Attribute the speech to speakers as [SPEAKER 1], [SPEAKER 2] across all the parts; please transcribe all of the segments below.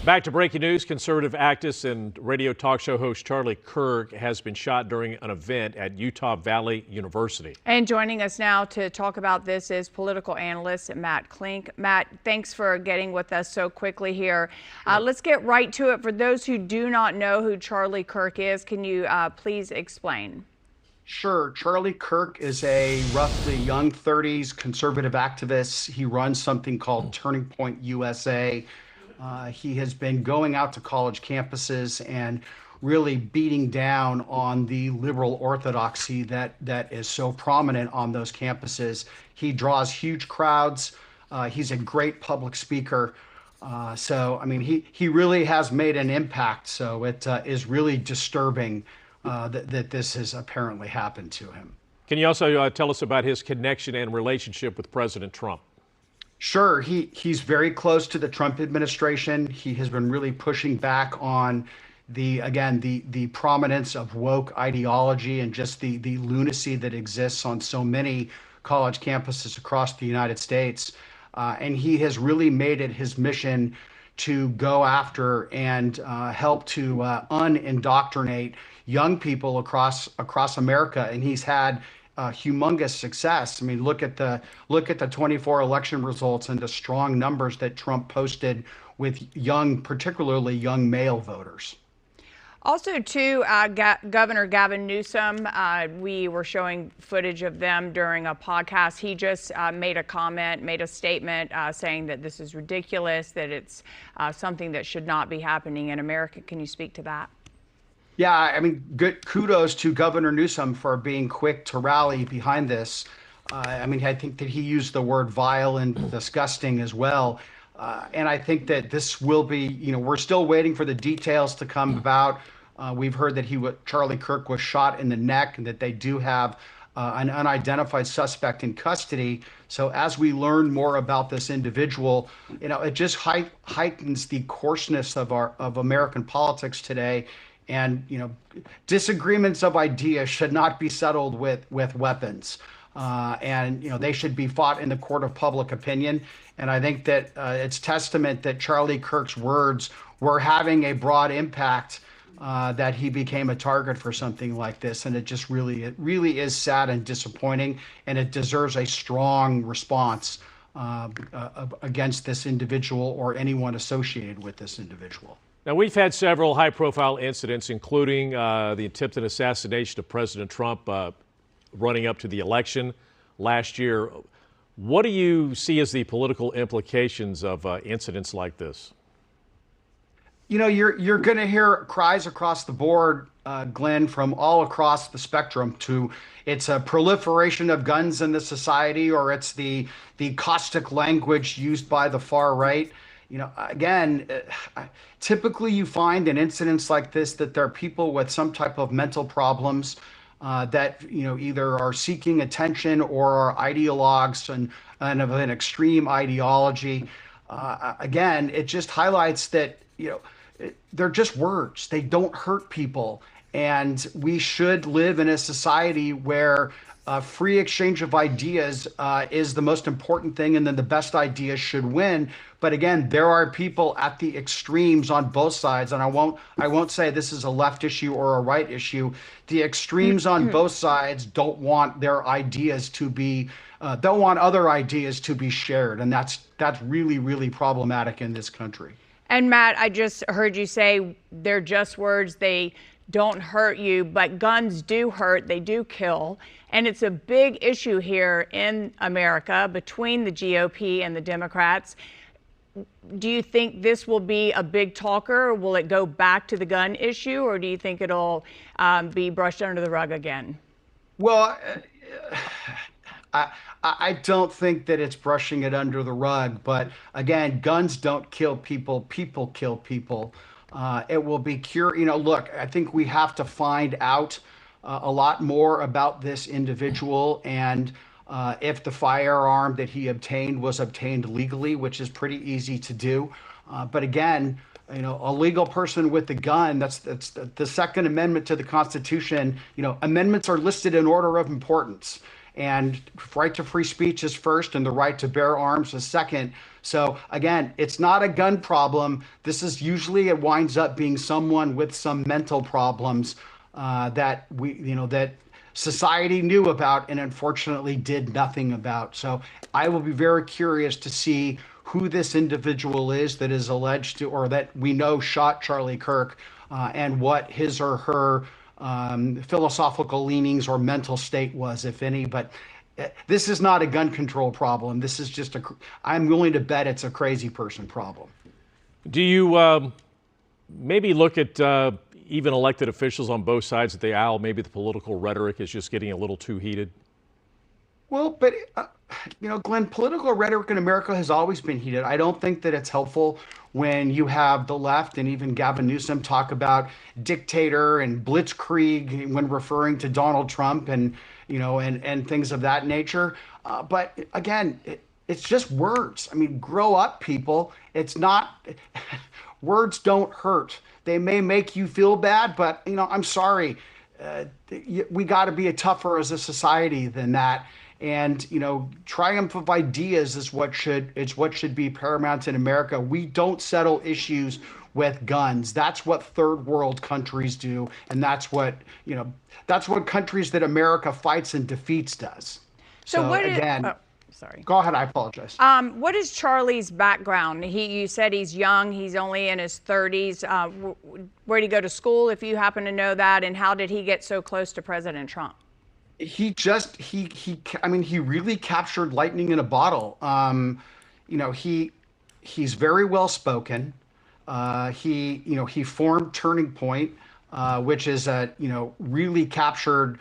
[SPEAKER 1] Back to breaking news. Conservative activist and radio talk show host Charlie Kirk has been shot during an event at Utah Valley University.
[SPEAKER 2] And joining us now to talk about this is political analyst Matt Klink. Matt, thanks for getting with us so quickly here. Let's get right to it. For those who do not know who Charlie Kirk is, can you please explain?
[SPEAKER 3] Sure. Charlie Kirk is a roughly young 30s conservative activist. He runs something called Turning Point USA. He has been going out to college campuses and really beating down on the liberal orthodoxy that is so prominent on those campuses. He draws huge crowds. He's a great public speaker. So, I mean, he really has made an impact. So it is really disturbing that this has apparently happened to him.
[SPEAKER 1] Can you also tell us about his connection and relationship with President Trump?
[SPEAKER 3] Sure. He's very close to the Trump administration. He has been really pushing back on the prominence of woke ideology and just the lunacy that exists on so many college campuses across the United States. And he has really made it his mission to go after and help to unindoctrinate young people across America. And he's had humongous success. I mean, look at the 24 election results and the strong numbers that Trump posted with particularly young male voters.
[SPEAKER 2] Also, too, Governor Gavin Newsom, we were showing footage of them during a podcast. He just made a statement saying that this is ridiculous, that it's something that should not be happening in America. Can you speak to that?
[SPEAKER 3] Yeah, I mean, good kudos to Governor Newsom for being quick to rally behind this. I mean, I think that he used the word vile and disgusting as well. And I think that this will be, we're still waiting for the details to come about. We've heard that Charlie Kirk was shot in the neck and that they do have an unidentified suspect in custody. So as we learn more about this individual, it just heightens the coarseness of American politics today. And, disagreements of ideas should not be settled with weapons. And they should be fought in the court of public opinion. And I think that it's testament that Charlie Kirk's words were having a broad impact, that he became a target for something like this. And it really is sad and disappointing. And it deserves a strong response against this individual or anyone associated with this individual.
[SPEAKER 1] Now, we've had several high-profile incidents, including the attempted assassination of President Trump running up to the election last year. What do you see as the political implications of incidents like this?
[SPEAKER 3] You're going to hear cries across the board, Glenn, from all across the spectrum. It's a proliferation of guns in the society, or it's the caustic language used by the far right. Again, typically you find in incidents like this that there are people with some type of mental problems that, either are seeking attention or are ideologues and of an extreme ideology. Again, it just highlights that, they're just words. They don't hurt people. And we should live in a society where free exchange of ideas is the most important thing, and then the best ideas should win. But again, there are people at the extremes on both sides, and I won't say this is a left issue or a right issue. The extremes on both sides don't want their ideas to be, don't want other ideas to be shared, and that's really, really problematic in this country.
[SPEAKER 2] And Matt, I just heard you say they're just words. They don't hurt you, but guns do hurt. They do kill. And it's a big issue here in America between the GOP and the Democrats. Do you think this will be a big talker? Will it go back to the gun issue, or do you think it'll be brushed under the rug again?
[SPEAKER 3] Well, I don't think that it's brushing it under the rug. But again, guns don't kill people. People kill people. It will be look, I think we have to find out a lot more about this individual, and if the firearm that he obtained was obtained legally, which is pretty easy to do. But again, a legal person with a gun, that's the Second Amendment to the Constitution. Amendments are listed in order of importance. And right to free speech is first, and the right to bear arms is second. So again, it's not a gun problem. This is usually it winds up being someone with some mental problems that that society knew about and unfortunately did nothing about. So I will be very curious to see who this individual is that is alleged to, or that we know shot Charlie Kirk, and what his or her philosophical leanings or mental state was, if any. But this is not a gun control problem. This is just I'm willing to bet it's a crazy person problem.
[SPEAKER 1] Do you maybe look at even elected officials on both sides of the aisle? Maybe the political rhetoric is just getting a little too heated?
[SPEAKER 3] Well, but Glenn, political rhetoric in America has always been heated. I don't think that it's helpful when you have the left and even Gavin Newsom talk about dictator and blitzkrieg when referring to Donald Trump and and things of that nature. But again, it's just words. I mean, grow up, people. It's not. Words don't hurt. They may make you feel bad, but I'm sorry. We got to be tougher as a society than that. And triumph of ideas is what should be paramount in America. We don't settle issues with guns. That's what third world countries do, and that's what countries that America fights and defeats does.
[SPEAKER 2] So what
[SPEAKER 3] again,
[SPEAKER 2] sorry.
[SPEAKER 3] Go ahead. I apologize.
[SPEAKER 2] What is Charlie's background? You said he's young. He's only in his 30s. Where did he go to school, if you happen to know that? And how did he get so close to President Trump?
[SPEAKER 3] He really captured lightning in a bottle. He's very well spoken. He formed Turning Point, which is really captured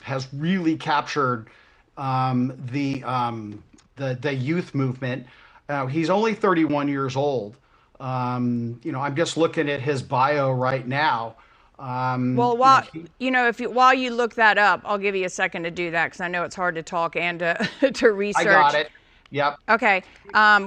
[SPEAKER 3] has really captured the youth movement. He's only 31 years old. I'm just looking at his bio right now.
[SPEAKER 2] Well, while while you look that up, I'll give you a second to do that because I know it's hard to talk and to research.
[SPEAKER 3] I got it. Yep.
[SPEAKER 2] Okay.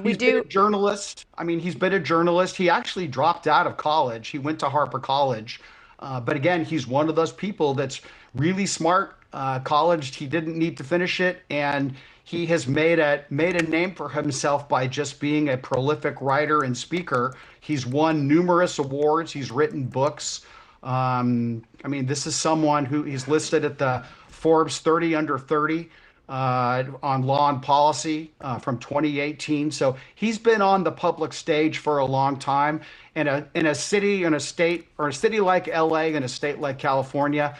[SPEAKER 3] He's been a journalist. He's been a journalist. He actually dropped out of college. He went to Harper College. But again, he's one of those people that's really smart. College, he didn't need to finish it. And he has made a name for himself by just being a prolific writer and speaker. He's won numerous awards. He's written books. This is someone who he's listed at the Forbes 30 under 30 on law and policy from 2018. So he's been on the public stage for a long time. In a city, in a state, or a city like LA, in a state like California,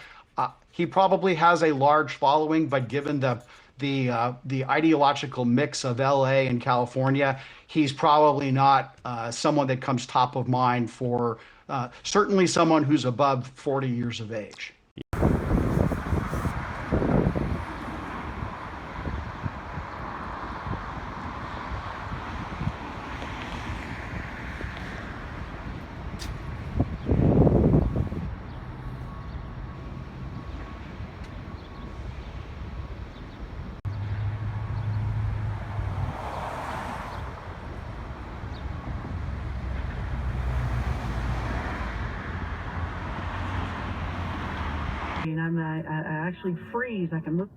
[SPEAKER 3] he probably has a large following. But given the ideological mix of LA and California, he's probably not someone that comes top of mind for certainly someone who's above 40 years of age.
[SPEAKER 4] I actually freeze. I can look.